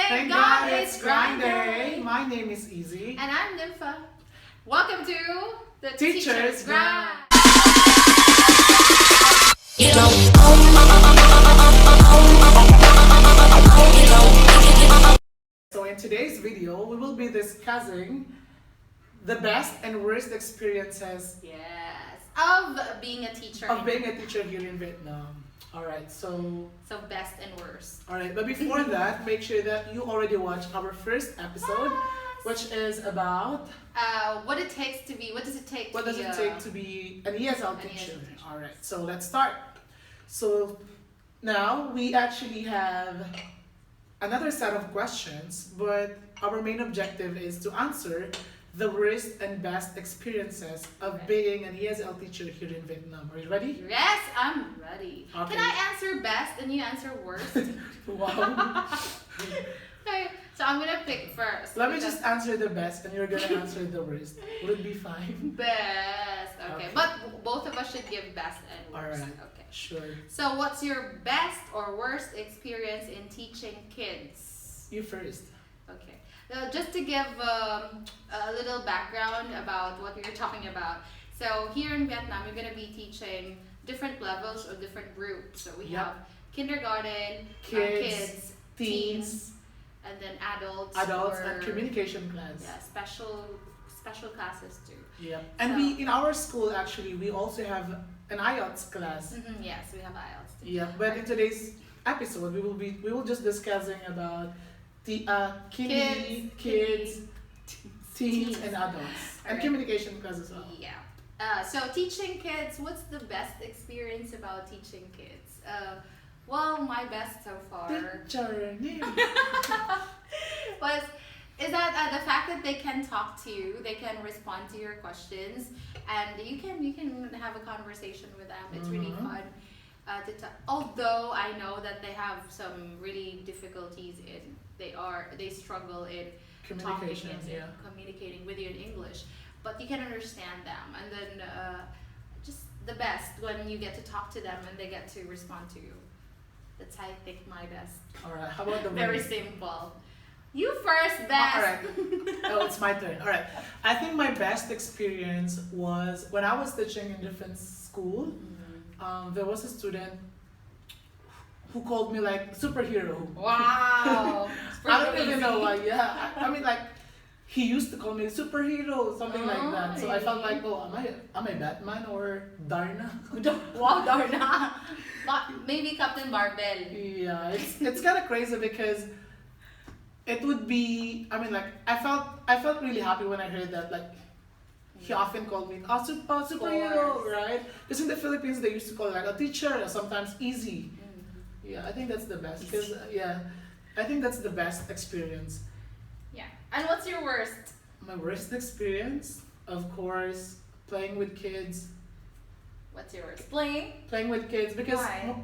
Thank God it's grind day. My name is Easy. And I'm Nympha. Welcome to the Teacher's Grind. So in today's video, we will be discussing the best and worst experiences Yes, of being a teacher. Here in Vietnam. Alright, so best and worst. Alright, but before that, make sure that you already watched our first episode, Yes. which is about What does it take to be an ESL an teacher. ESL teacher. Alright, so let's start. So now we actually have another set of questions, but our main objective is to answer the worst and best experiences of being an ESL teacher here in Vietnam. Are you ready? Yes, I'm ready. Okay. Can I answer best and you answer worst? Wow. Okay, so I'm gonna pick first. Let me just answer the best and you're gonna answer the worst. Would it be fine? Best. Okay, but both of us should give best and worst. Alright. Okay. Sure. So what's your best or worst experience in teaching kids? You first. Okay. Just to give a little background about what we were talking about. So here in Vietnam, we're going to be teaching different levels or different groups. So we have kindergarten, kids, teens, and then adults And communication class. Yeah, special classes too. Yeah. And we in our school actually we also have an IELTS class. Yes, we have IELTS too. Yeah. But in today's episode we will just discussing about the kids, teens and adults. And Alright. communication class as well. Yeah. So teaching kids, what's the best experience about teaching kids? Well, my best so far Journey. is that the fact that they can talk to you, they can respond to your questions, and you can have a conversation with them. It's really fun to talk. Although I know that they have some really difficulties they struggle in talking and communicating with you in English, but you can understand them, and then just the best when you get to talk to them and they get to respond to you. That's I think my best. Alright, how about the Very worst? simple. You first, best. Alright. Oh, it's my turn. Alright. I think my best experience was when I was teaching in different school. There was a student who called me like superhero. Wow. I don't even know why. Yeah, I mean like he used to call me superhero, something like that. So I felt like, oh, am I Batman or Darna? Wow, Darna. Maybe Captain Barbell. Yeah, it's kind of crazy because it would be. I mean, like I felt really happy when I heard that. Like he often called me superhero, right? Because in the Philippines they used to call it like a teacher or sometimes easy. Yeah, I think that's the best. Because I think that's the best experience. Yeah. And what's your worst? My worst experience, of course, playing with kids. What's your worst? Playing With kids because Why?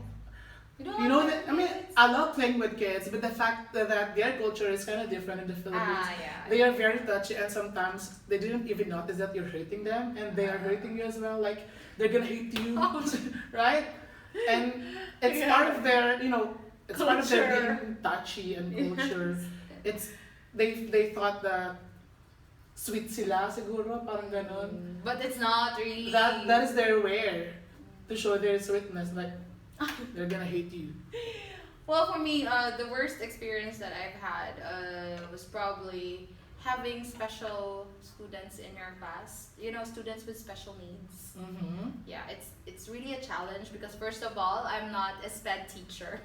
you know that I mean I love playing with kids, but the fact that their culture is kind of different in the Philippines. Yeah. They are very touchy, and sometimes they didn't even notice that you're hurting them, and they are hurting you as well. Like they're gonna hate you, right? And it's part of their, it's part of their being touchy and culture. It's they thought that sweet sila siguro, parang ganon. But it's not really. That is their way to show their sweetness. Like they're gonna hate you. Well, for me, the worst experience that I've had was probably having special students in your class. Students with special needs. Yeah, it's really a challenge because first of all, I'm not a SPED teacher.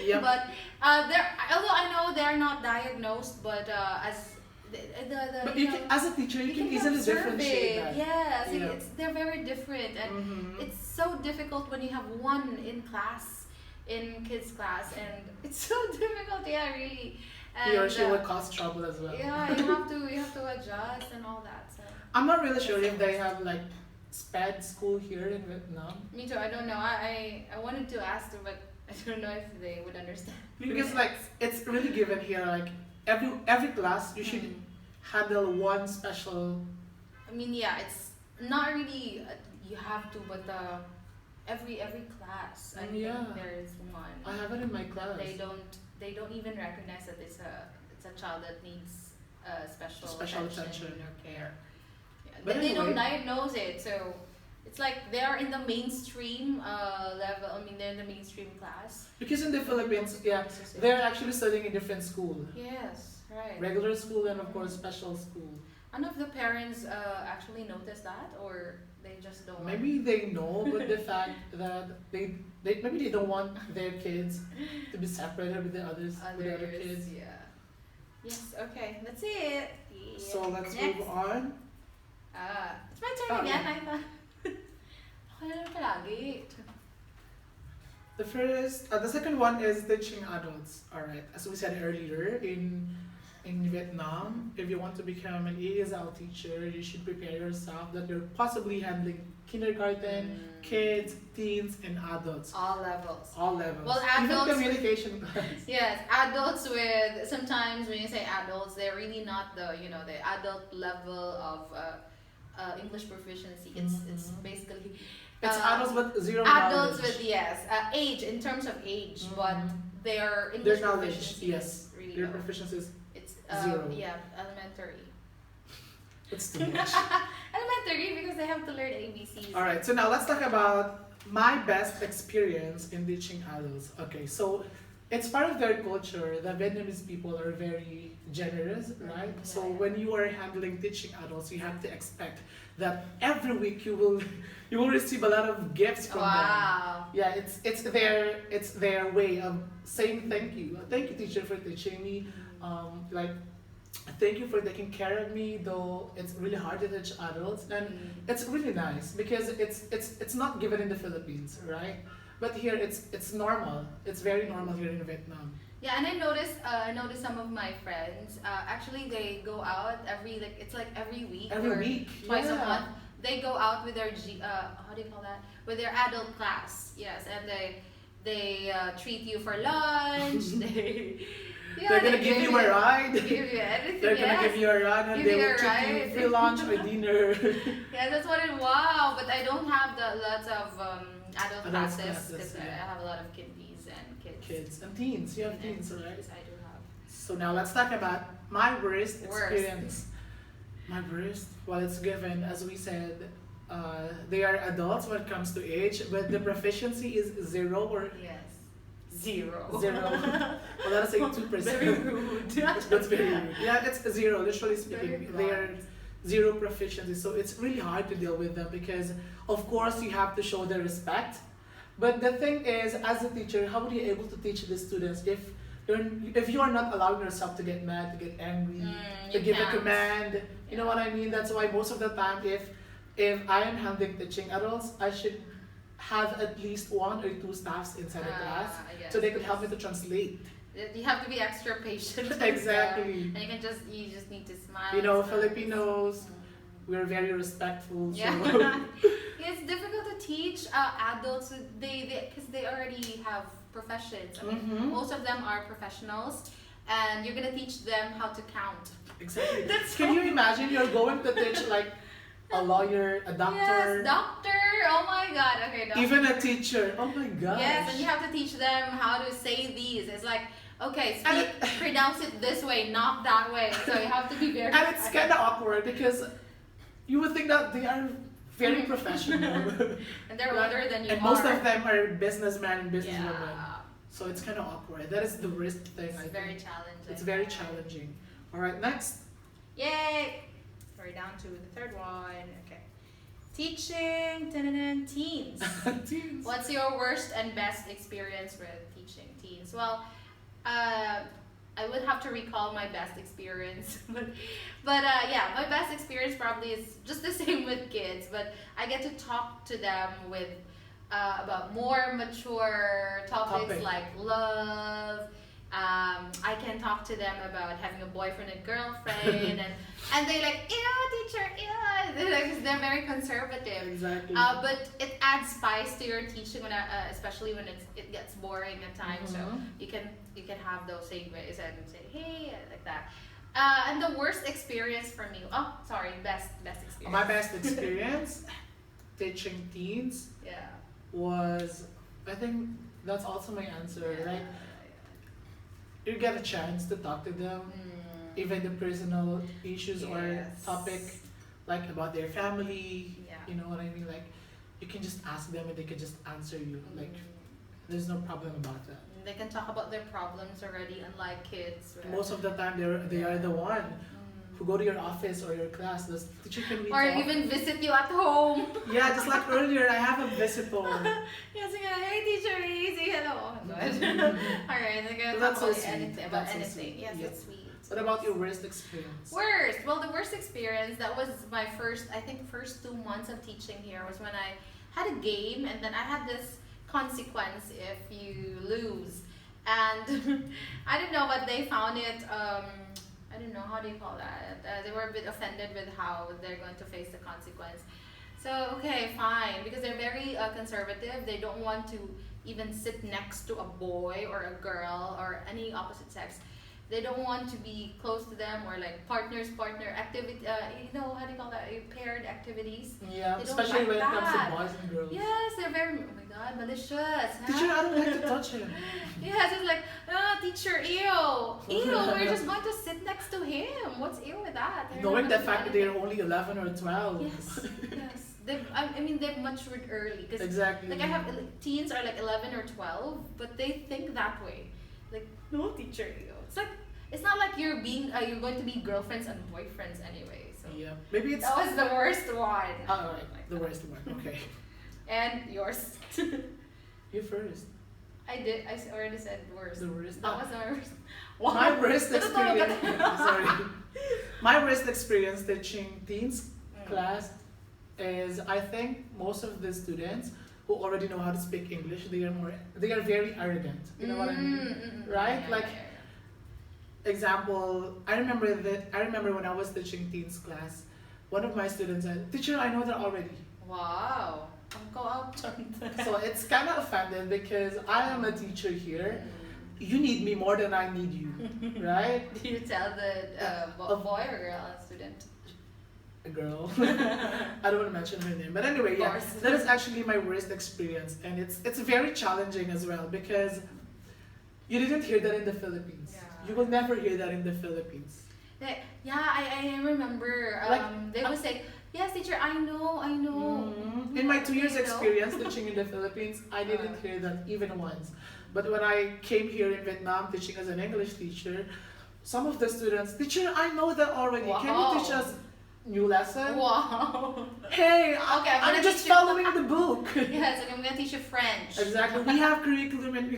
Yep. But although I know they're not diagnosed, but as But as a teacher, you can easily differentiate that. Yes, Yeah. they're very different, and it's so difficult when you have one in class, in kids class, and it's so difficult. Yeah, really. And, He or she would cause trouble as well. Yeah, you have to adjust and all that. So. I'm not really sure if they have like SPED school here in Vietnam. Me too. I don't know. I wanted to ask them, but I don't know if they would understand. Because like it's really given here, like every class you should handle one special. I mean, yeah, it's not really you have to, but every class I think there is one. I have it in my class. They don't even recognize that child that needs Special attention attention. or care. Yeah. But They don't anyway. diagnose it, so it's like they're in the mainstream level. I mean, they're in the mainstream class. Because in the Philippines, yeah, they're actually studying in different school. Yes, right. Regular school and of course special school. None of the parents actually notice that, or they just don't. Maybe they know, but the fact that they maybe they don't want their kids to be separated with the others, with the other kids. Yeah. Yes. Okay. That's it. Yeah. So let's Next. move on. It's my turn Oh, again. yeah. I thought. Ako na lang palagi. The second one is teaching adults. All right, as we said earlier, in Vietnam, if you want to become an ESL teacher, you should prepare yourself that you're possibly handling kindergarten, kids, teens, and adults. All levels. All levels. Well, Even adults- communication class. Yes, adults with sometimes when you say adults, they're really not the the adult level of English proficiency. It's basically It's adults with zero adults knowledge. with age in terms of age, but their Their English knowledge, proficiency yes. is really Their low. proficiency is It's zero. yeah, elementary. it's too much. Elementary because they have to learn ABCs. All right, so now let's talk about my best experience in teaching adults. Okay, so it's part of their culture. The Vietnamese people are very generous, right? Yeah, So yeah. when you are handling teaching adults, you have to expect that every week you will receive a lot of gifts from them. Wow. Yeah, it's their way of saying thank you. Thank you, teacher, for teaching me. Like, thank you for taking care of me. Though it's really hard to teach adults, and it's really nice because it's not given in the Philippines, right? But here it's normal. It's very normal here in Vietnam. Yeah, and I noticed some of my friends actually they go out every week Every or week, twice a yeah. month. They go out with their how do you call that? With their adult class. Yes, and they treat you for lunch. They're gonna give you a ride. Give you anything. They're gonna yes. give you a ride and Give they you will a treat you ride. free lunch or dinner. Yeah, that's what it. Wow, but I don't have the lots of adult Adult classes classes, because yeah. I have a lot of kiddies and kids. Kids and teens. You have And teens, right? yes, I do have. So now let's talk about my worst Worst. experience. My worst, well, it's given, as we said, they are adults when it comes to age, but the proficiency is zero or Yes. Zero. well, let us say 2%. Very rude. That's very rude. Yeah, it's zero, literally Very speaking. They are blunt. zero proficiency, so it's really hard to deal with them because, of course, you have to show their respect. But the thing is, as a teacher, how are you able to teach the students if you are not allowing yourself to get mad, to get angry, to you give a can't. command? You know what I mean? That's why most of the time, if I am handling teaching adults, I should have at least 1 or 2 staffs inside the class Yes, so they could help yes. me to translate. You have to be extra patient. with Exactly. them, and you just need to smile. You know, and smile. Filipinos, we're very respectful. So. Yeah. It's difficult to teach adults. Because they already have professions. I mean, Mhm. most of them are professionals, and you're gonna teach them how to count. Exactly. That's Can you imagine you're going to teach like a lawyer, a doctor, Yes, doctor. Oh my God. Okay, doctor. even a teacher? Oh my gosh. Yes, and you have to teach them how to say these. It's like, okay, And pronounce it this way, not that way. So you have to be very. And it's kind of awkward because you would think that they are very professional. And they're Right? older than you And are. most of them are businessmen and businesswomen. Yeah. So it's kind of awkward. That is the worst thing, I It's think. very challenging. It's very challenging. All right, next. Yay! We're down to the third one. Okay. Teaching teens. Teens. What's your worst and best experience with teaching teens? Well, I would have to recall my best experience, but yeah, my best experience probably is just the same with kids. But I get to talk to them with about more mature topics Topic. like love. I can talk to them about having a boyfriend and girlfriend, and they like, ew, teacher, ew. They're very conservative. Exactly. But it adds spice to your teaching when, especially when it gets boring at times. So Mhm. you can have those segues and say, hey, like that. And the worst experience for me. Oh, sorry, best experience. My best experience teaching teens Yeah. was, I think that's also my answer, right? You get a chance to talk to them. even the personal issues or Yes. topic, like about their family. Yeah. You know what I mean? Like, you can just ask them and they can just answer you. Like, Mm. there's no problem about that. They can talk about their problems already, unlike kids. Right? Most of the time, they are the one who go to your office or your class. The teacher can be Or talk- even visit you at home. Yeah, just like earlier, I have a visitor. Yes, yeah, hey teacher, easy, hello. Oh, God. Alright, they're gonna But talk that's so about sweet. anything. About That's so anything. sweet. Yes, Yeah. it's sweet. What about your worst experience? Worst. Well, the worst experience, that was my first, I think, first 2 months of teaching here was when I had a game and then I had this consequence if you lose. And I don't know, but they found it, I don't know, how do you call that? They were a bit offended with how they're going to face the consequence. So, okay, fine, because they're very conservative. They don't want to even sit next to a boy or a girl or any opposite sex. They don't want to be close to them or like partner activity, you know, how do you call that? Paired activities. Yeah, They don't especially like when it comes that. to boys and girls. Yes, they're very, oh my god, malicious. Huh? Teacher, I don't like to touch him. Yes, it's like, teacher, ew, we're just going to sit next to him. What's ew with that? They're Knowing not the gonna fact that do they're only 11 or 12. Yes, yes. I mean, they've matured early. Cause, Exactly. like, I have, teens are like 11 or 12, but they think that way. Like, no, teacher, ew. It's like, it's not like you're going to be girlfriends and boyfriends anyway. So Yeah, maybe it's. that was the worst one. Oh, right. The worst one. Okay. And yours. You first. I already said worst. The worst. That was my worst. My worst Ito to, experience. Sorry. My worst experience teaching teens class is, I think most of the students who already know how to speak English, they are very arrogant. You know what I mean? Right? Like, example, I remember when I was teaching teens class, one of my students said, "Teacher, I know that already." Wow. Go out. So it's kind of offended because I am a teacher here. You need me more than I need you, right? Do you tell the boy or girl student? A girl. I don't want to mention her name, but anyway, Of yeah, course. that is actually my worst experience, and it's very challenging as well because you didn't hear that in the Philippines. Yeah. You will never hear that in the Philippines. I remember. Like, they would say, "Yes, teacher, I know." In my 2 years You know? experience teaching in the Philippines, I didn't hear that even once. But when I came here in Vietnam teaching as an English teacher, some of the students, "Teacher, I know that already. Can you Wow. teach us new lesson?" Wow. Hey, Okay, I'm I'm gonna just teach you- following the book. Yes, like, I'm gonna teach you French. Exactly. We have curriculum and we,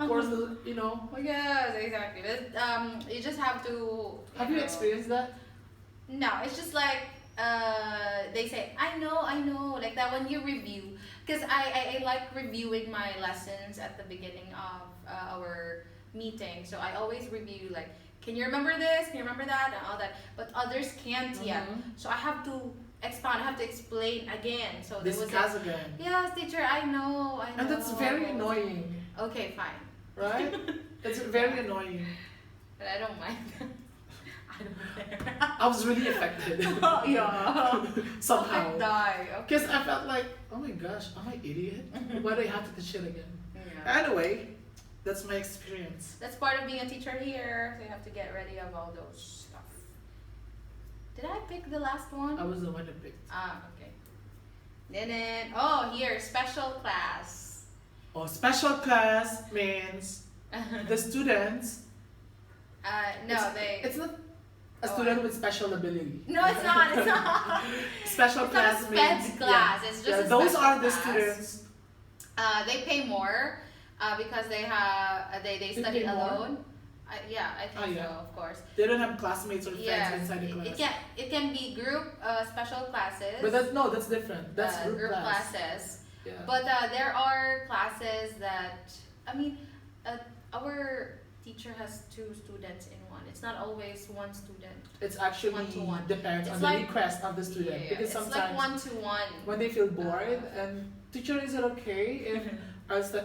of course, you know. Oh, yes, exactly. But, you just have to. Have you know- experienced that? No, it's just like they say, I know, like that when you review. Because I like reviewing my lessons at the beginning of our meeting. So I always review, like, can you remember this? Can you remember that? And all that. But others can't yet. Mhm. So I have to expound, I have to explain again. So there was Discuss like, again. yes, teacher, I know. And that's very annoying, Okay, fine. right? It's very annoying. But I don't mind. I don't care. I was really affected Yeah. somehow. I die. Okay. Because I felt like, oh my gosh, am I idiot? Why do I have to teach it again? Yeah. Anyway, that's my experience. That's part of being a teacher here. So you have to get ready of all those stuff. Did I pick the last one? I was the one that picked. Okay. Then here, special class. Oh, special class means the students. It's not a Oh, student with special ability. No, it's not. It's not. Special It's class not a sped means class. It's just a those special are the class. students. They pay more because they study pay more? alone. I think yeah. so, of course. They don't have classmates or friends Yes, inside the class. it can be group special classes. But that's different. That's group class. classes. Yeah. But there are classes that our teacher has 2 students in one. It's not always one student. It's actually One-to-one. depends It's on like- the request of the student Yeah, because it's like sometimes 1-to-1. when they feel bored and teacher, is it okay if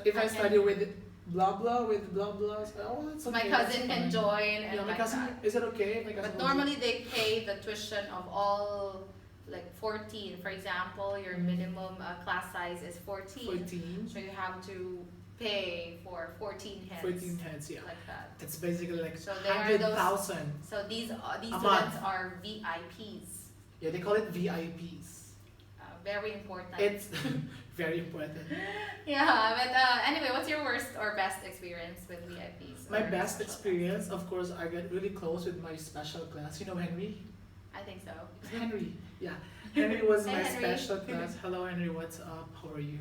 if I I study can- with blah blah with blah blah? So, oh, it's okay. My that's cousin can fine. join and Yeah, my like cousin. that. Is it okay? If my cousin But will normally they pay the tuition of all like 14. For example, your Mhm. minimum class size is do 14. 14. So you have to pay for 14 heads. 14 heads, yeah. Like that. It's basically like So they are those- 100,000. So these A students month. are VIPs. Yeah, they call it VIPs. Very important. It's very important. Yeah, but anyway, what's your worst or best experience with VIPs? My or best special experience, of course, I get really close with my special class. You know Henry? class? I think so. Henry, yeah. Henry was Hey, my Henry. special class. Hello, Henry, what's up? How are you?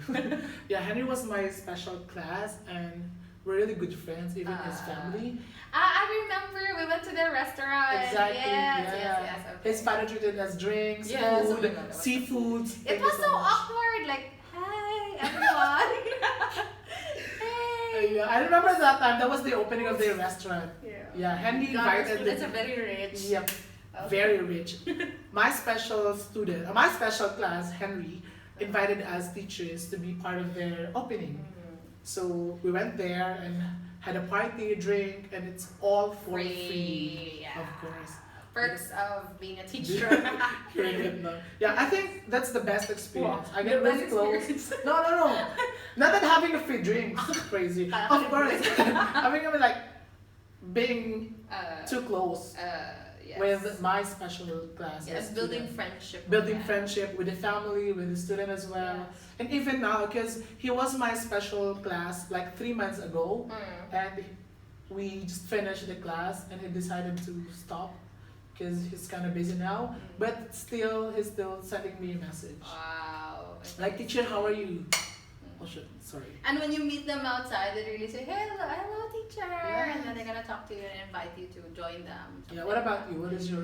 Yeah, Henry was my special class, and we're really good friends, even his family. I remember we went to their restaurant. Exactly, Yes, yeah. yes, okay. His father treated us drinks, Yes, oh food, my God, that was seafoods. It Thank you was so much. awkward. Like, hi everyone. Hey. Yeah, I remember that time. That was the opening of their restaurant. Yeah. Yeah, Henry God, invited that's a very rich. Yep, very rich. My special student, my special class, Henry, invited us teachers to be part of their opening. So we went there and had a party, drink, and it's all for free, Yeah. of course. Perks of being a teacher. Here in Vietnam. Yeah, I think that's the best experience. I get The really best close. experience. No. Not that having a free drink is crazy. Of course, having like being too close Yes. with my special class. Yes, as building student. friendship. Building Yeah. friendship with the family, with the student as well. Yes. And even now, because he was my special class like 3 months ago, and we just finished the class and he decided to stop because he's kind of busy now. But still, he's still sending me a message. Wow. Like, teacher, how are you? Oh shit, sorry. And when you meet them outside, they really say, hello, hello, teacher. Yes. And then they're going to talk to you and invite you to join them. Yeah, what about you? What is your...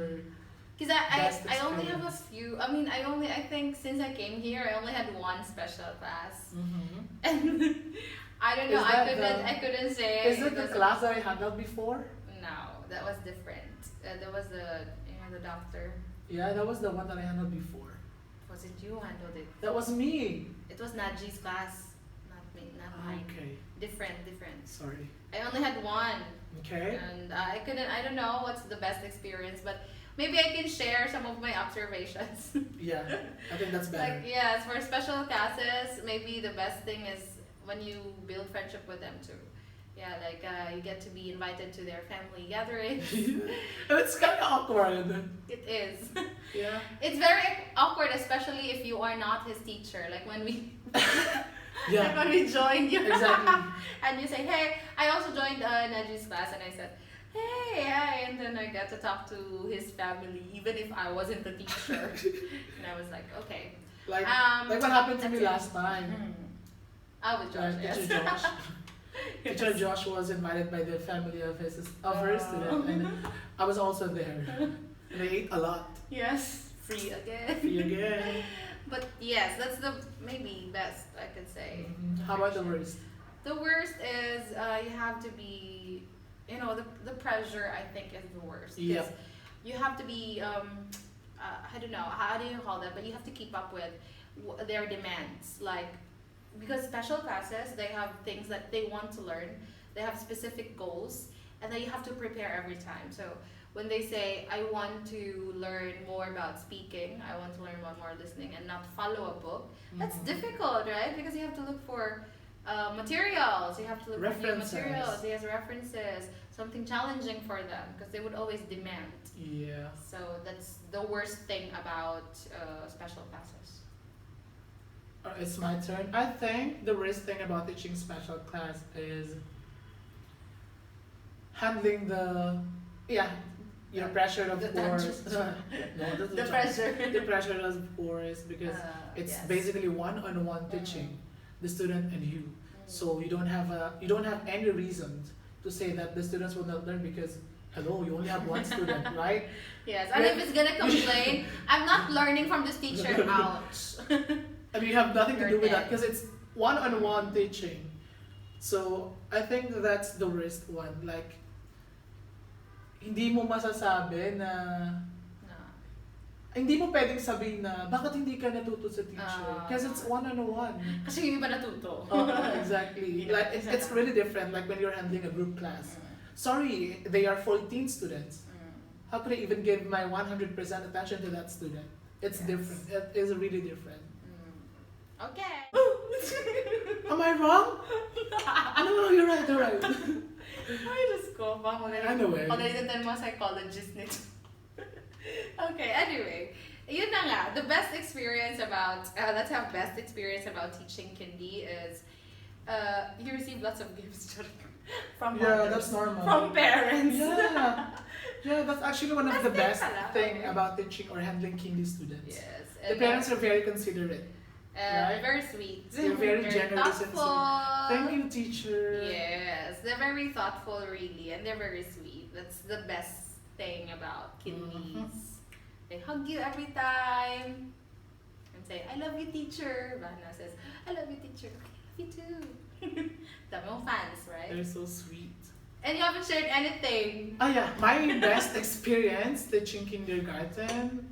Because best I only have a experience? few. I mean, I think since I came here, I only had one special class. Mm-hmm. And I don't know, Is that I couldn't say. Is it the was- class that I handled before? No, that was different. There was the doctor. Yeah, that was the one that I handled before. Was it you who handled it? That was me. It was Naji's class, not me, not mine. Okay, Different. sorry. I only had one, Okay. and I couldn't. I don't know what's the best experience, but maybe I can share some of my observations. Yeah, I think that's better. Like yes, for special classes, maybe the best thing is when you build friendship with them too. Yeah, like you get to be invited to their family gatherings. And it's kind of awkward. It is. Yeah. It's very awkward, especially if you are not his teacher. Like when we, like Yeah. when we joined you, Exactly. and you say, "Hey, I also joined Naji's class," and I said, "Hey, hi," and then I got to talk to his family, even if I wasn't the teacher. And I was like, "Okay." Like what happened to me that's it. last time. I was Josh. Yes. Teacher Josh. Teacher Josh was invited by the family of her student, and I was also there. And they ate a lot. Yes, free again. Free again. But yes, that's the maybe best I could say. Mhm. How about the worst? The worst is you have to be, the pressure I think is the worst. 'Cause Yep. You have to be, I don't know, how do you call that? But you have to keep up with their demands. Like, because special classes, they have things that they want to learn. They have specific goals. And then you have to prepare every time. So when they say, I want to learn more about speaking, I want to learn more listening and not follow a book, that's Mhm. difficult, right? Because you have to look for materials, you have to look for new References. materials, there's references, something challenging for them because they would always demand. Yeah. So that's the worst thing about special classes. It's my turn. I think the worst thing about teaching special class is handling your pressure, of The course. tantrums. No, The pressure. The pressure, of course, because it's Yes. basically one-on-one teaching the student and you. So you don't have any reason to say that the students will not learn because hello, you only have one student, right? Yes, and if it's gonna complain, I'm not learning from this teacher, ouch. And you have nothing to You're do with that dead. because it's one-on-one teaching. So I think that's the worst one. Like, hindi mo masasabi na, No. hindi mo pwedeng sabihin na, bakit hindi ka natuto sa teacher? Because it's one-on-one. Kasi yung iba natuto. Exactly. Yeah, Like it's really different. Like when you're handling a group class. Sorry, they are 14 students. How could I even give my 100% attention to that student? It's Yes. different. It is really different. Okay. Am I wrong? No, you're right, you're right. Ay, Diyos ko. Baka Anyway. magaling din mga psychologist nito. Okay, anyway. Yun na nga. The best experience about, let's have best experience about teaching Kindi is, you receive lots of gifts from Yeah, others, that's normal. from parents. Yeah. Yeah, that's actually one of the That's best pala. thing about teaching or handling Kindi students. Yes. The parents are very considerate. Right? Very sweet. They're very generous and thoughtful. sweet. Thank you, teacher. Yes, they're very thoughtful, really, and they're very sweet. That's the best thing about kiddies. They hug you every time and say, "I love you, teacher." Vana says, "I love you, teacher." I love you too. Dami mong fans, right? They're so sweet. And you haven't shared anything. Oh yeah, my best experience teaching kindergarten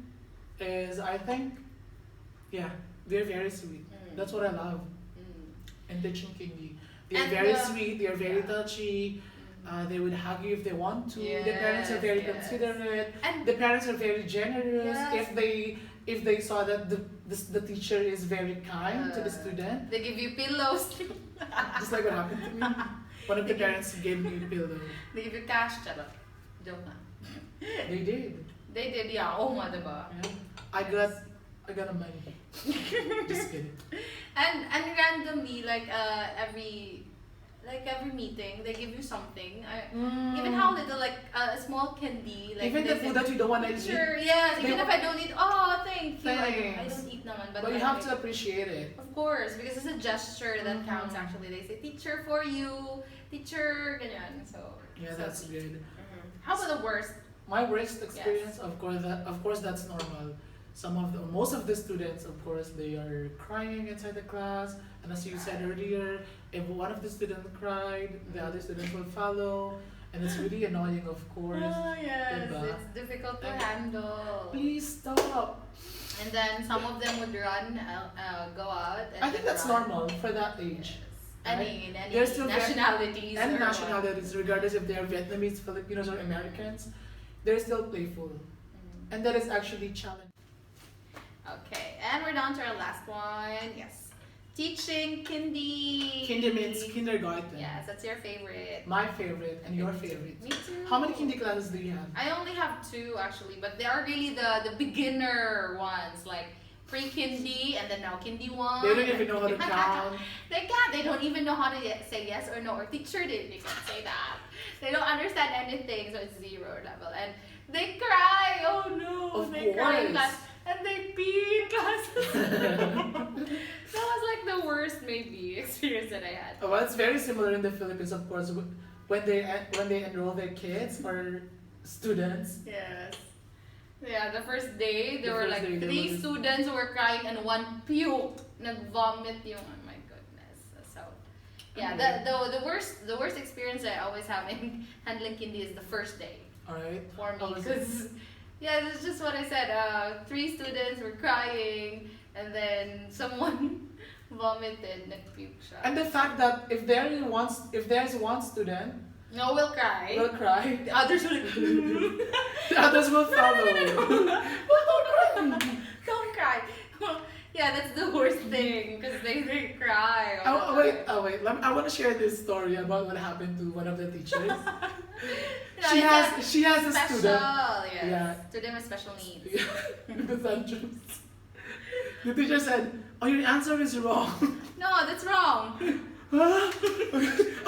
is, I think, yeah, they're very sweet. That's what I love in teaching Kindi. They're And very the- sweet, they're very yeah. touchy. They would hug you if they want to. The parents are Yes, very yes. considerate. And The parents are very generous. Yes. If they saw that the teacher is very kind to the student, they give you pillows. just like what happened to me. One of the parents gave me a pillow. They give you cash. Charot. Joke na. They did. They did, yeah. Oh, nga, diba? Yeah. I got a money. Just kidding. And randomly, every meeting, they give you something. Even how little, a small candy. Like Even the this food and- that you don't want to eat. Sure, yes. They Even if wa- I don't eat, oh, thank you. I Thanks. don't eat naman. But you have to appreciate it. Of course, because it's a gesture that counts Mhm. actually. They say, teacher for you, teacher, ganyan. So, Yeah, so that's sweet. good. How about the worst? My worst experience, of course, that's normal. Most of the students, of course, they are crying inside the class, and as you said earlier, if one of the students cried, the other students will follow, and it's really annoying, of course. Oh, yes. Diba? It's difficult to And- handle. Please stop. And then some of them would run, go out. And I think then that's run. normal for that age. I right? mean, any They're still nationalities. And or what. nationalities, regardless if they are Vietnamese, Filipinos, or Americans, they're still playful, and that is actually challenging. Okay, and we're down to our last one. Yes. Teaching Kindi. Kinder means kindergarten. Yes, that's your favorite. My favorite and your favorite. Me too. How many Kindi classes do you have? I only have 2 actually, but they are really the beginner ones, like pre-Kindi and then now Kindi 1. They don't even know how to count. They can't. They don't even know how to say yes or no. Or teacher did. They can't say that. They don't understand anything, so it's 0 level. And they cry. Oh no. Of they cry in course. class. And they pee in classes. That was like the worst maybe experience that I had. Well, it's very similar in the Philippines, of course. When they enroll their kids or students, Yes. Yeah, the first day, there The were first like day, there 3 was- students who were crying and 1 puked. Nag-vomit yung, oh my goodness. So, yeah, the worst experience I always have in handling Kindi is the first day all right. for me. How was it? Because, yeah, it's just what I said. 3 students were crying and then someone vomited, nag-puke siya. And the fact that if there's one student No, we'll cry. will cry, The others will the others will follow. Don't cry. Yeah, that's the worst thing because they cry. Oh wait. I want to share this story about what happened to one of the teachers. Yeah, she has a special, student. yes. Yeah. Student with special needs. The tantrums. The teacher said, "Oh, your answer is wrong." No, that's wrong. Huh?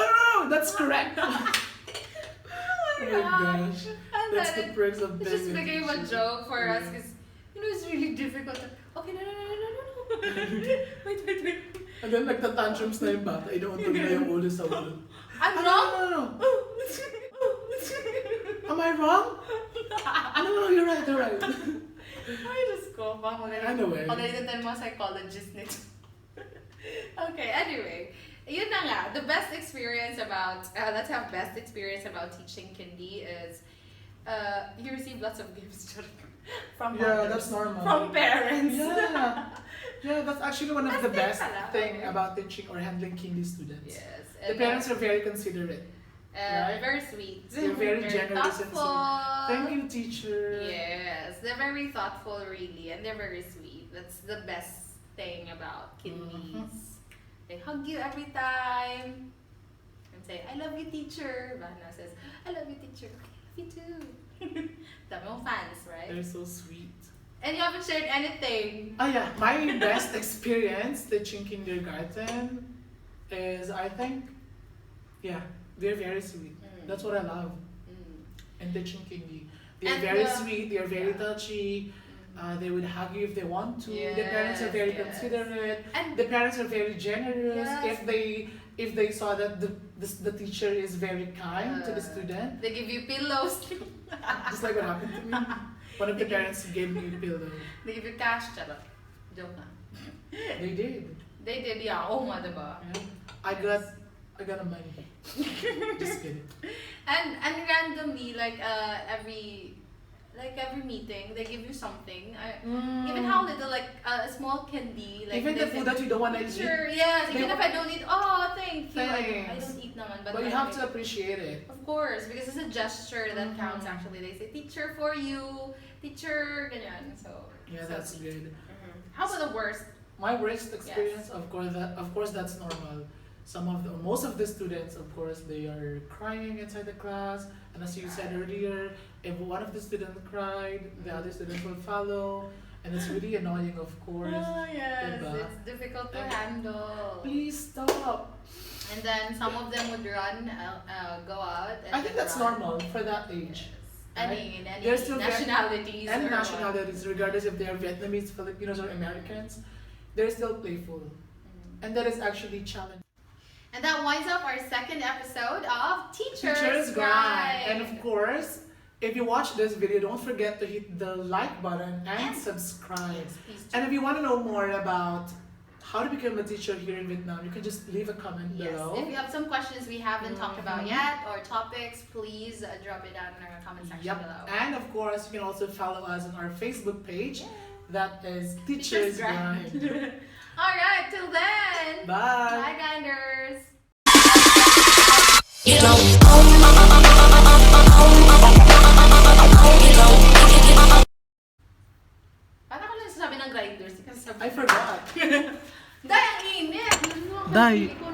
Oh no, that's correct. Oh Oh my my gosh. gosh. And That's then the perks of it being just a became a teacher. joke for us Yeah. because it's really difficult. Okay, no. Wait. And then nagtatantrums na yung bata, inuuntog na yung ulo sa ulo. I'm No, wrong. no. Am I wrong? No, you're right, you're right. Ay, Diyos ko. Baka Anyway. magaling din mga psychologist nito. Okay, anyway. Yun na nga. The best experience about, let's have best experience about teaching Kindi is, you receive lots of gifts from Yeah, others, that's normal. from parents. Yeah, that's actually one of That's the best pala. thing about teaching or handling Kindi students. Yes. The parents are very considerate. right? Very sweet. They're very generous and thoughtful. sweet. Thank you, teacher. Yes, they're very thoughtful, really, and they're very sweet. That's the best thing about kiddies. They hug you every time and say, I love you, teacher. Vanna says, I love you, teacher. Okay, I love you too. Dami mong fans, right? They're so sweet. And you haven't shared anything. Oh yeah, my best experience teaching kindergarten is, I think, yeah, they're very sweet. That's what I love in teaching kindy. They're And very the- sweet, they're very yeah. touchy. They would hug you if they want to. The parents are Yes, very yes. considerate. And The parents are very generous. Yes. If they saw that the teacher is very kind to the student, they give you pillows. just like what happened to me. One of the parents gave me a pillow. They give you cash. Charot. Joke na. They did. They did, yeah. Oh, nga, diba? Yeah. I got a money. Just kidding. And randomly, like every meeting, they give you something. Even how little, like a small candy, like Even the they food say, that you don't want to eat. Sure, yes. They Even if wa- I don't eat, oh, thank you. I Thanks. don't eat naman, But you like, have to appreciate it. of course, because it's a gesture that Mhm. counts. Actually, they say teacher for you, teacher, ganyan. So Yeah, so that's sweet. good. How about the worst? My worst experience, of course, that's normal. Most of the students, of course, they are crying inside the class, and as you said earlier, if one of the students cried, the other students will follow, and it's really annoying, of course. Oh yes, Diba? it's difficult to And- handle. Please stop. And then some of them would run, go out. And I think then that's run. normal for that age. Any They're still nationalities And or what. nationalities, regardless if they are Vietnamese, Filipinos, or Americans, they're still playful, and that is actually challenging. And that winds up our second episode of Teacher's Grind. And Guide. of course, if you watch this video, don't forget to hit the like button and subscribe. Yes, please do. And if you want to know more about how to become a teacher here in Vietnam, you can just leave a comment Yes, below. if you have some questions we haven't talked about Mhm. yet or topics, please drop it down in our comment section Yep. below. And of course, you can also follow us on our Facebook page. Yeah. That is Teacher's Teacher's Grind. Grind. All right, till then. Bye. Bye, Grinders. You know, Paano ko lang sasabi ng Grinders? Kasi sabi I forgot. Dahil ang init! Dahil- Ikaw